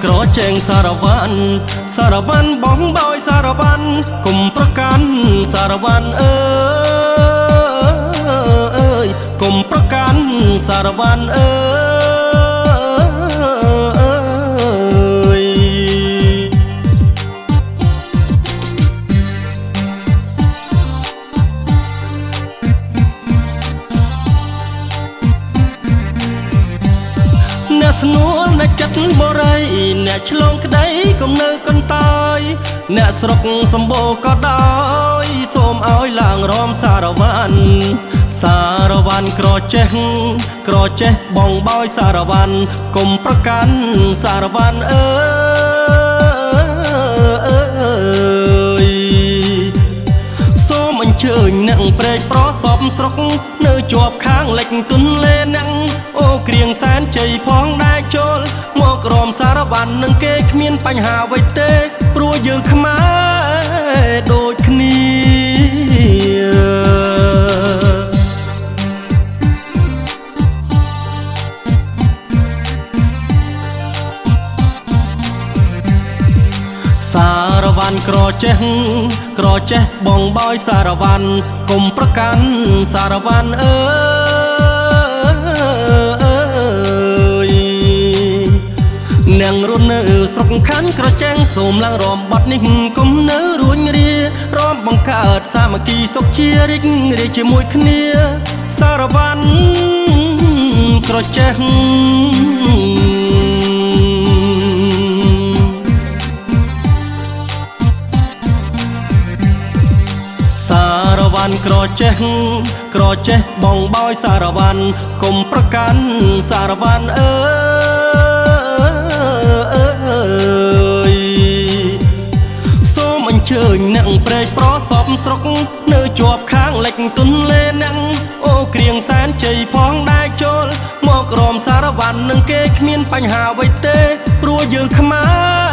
ក្រជែងសារវ៉ាន់បងបោយសារវ៉ាន់កុំប្រកាន់សារវ៉ាន់អើយកុំប្រកាន់សារវ៉ាន់អើយអ្នកស្នួលអ្នកចិត្តបរិយអ្នកឆ្លងក្តីកុំនៅកន្តើយអ្នកស្រុកសម្បូរក៏ដោយសូមឲ្យឡើងរំសារវ៉ាន់ក្រចេះបងបោយសារវ៉ាន់កុំប្រកាន់សារវ៉ាន់អើយសូមអញ្ជើញអ្នកព្រែកប្រសពស្រុកនៅជាប់ខាងលិចទុនលេអ្នកអូគ្រៀងសែនជ័យផងដែរចូលមករំសារវ៉ាន់នឹងគេគ្មានបញ្ហាអ្វីទេព្រោះយើងខ្មែរដូចគ្នាសារវ៉ាន់ក្រចេះបងបោយសារវ៉ាន់កុំប្រកាន់សារវ៉ាន់អើយអ្នករស់នៅស្រុកខណ្ឌក្រចេះសូមឡើងរំបត់នេះកុំនៅរួញរារំបង្កើតសាមគ្គីសុខជារីករាយជាមួយគ្នាសារវ៉ាន់ក្រចេះក្រចេះបងបោយសារវ៉ាន់កុំប្រកាន់សារវ៉ាន់អើយសូមអញ្ជើញអ្នកព្រែកប្រសពស្រុកនៅជាប់ខាងលិចទុនលេអ្នកអូគ្រៀងសែនជ័យផងដែរចូលមករំសារវ៉ាន់នឹងគេគ្មានបញ្ហាអ្វីទេព្រោះយើងខ្មែរ